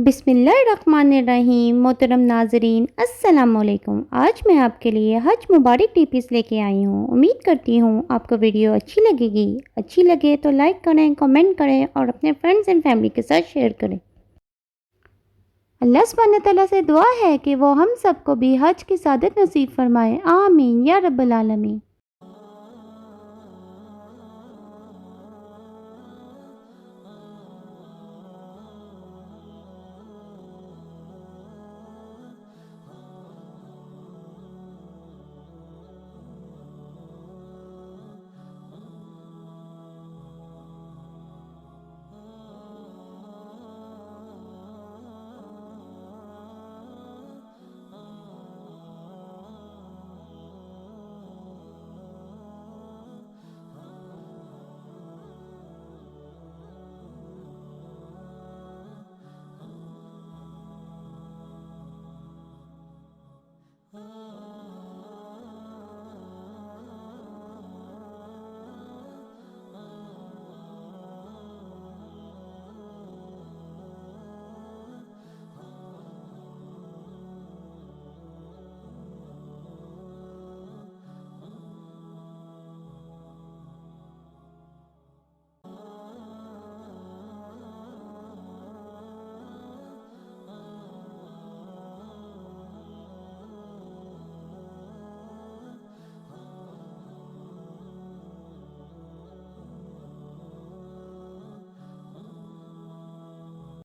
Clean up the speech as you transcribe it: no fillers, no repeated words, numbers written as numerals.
बिस्मिल्लाहिर्रहमानिर्रहीम। मोहतरम नाजरीन अस्सलाम वालेकुम। आज मैं आपके लिए हज मुबारक टिप्स लेके आई हूँ। उम्मीद करती हूँ आपको वीडियो अच्छी लगेगी। अच्छी लगे तो लाइक करें, कमेंट करें और अपने फ्रेंड्स एंड फैमिली के साथ शेयर करें। अल्लाह सुब्हान तआला से दुआ है कि वो हम सबको भी हज की सादत नसीब फरमाए। आमीन या रब्बल आलमीन।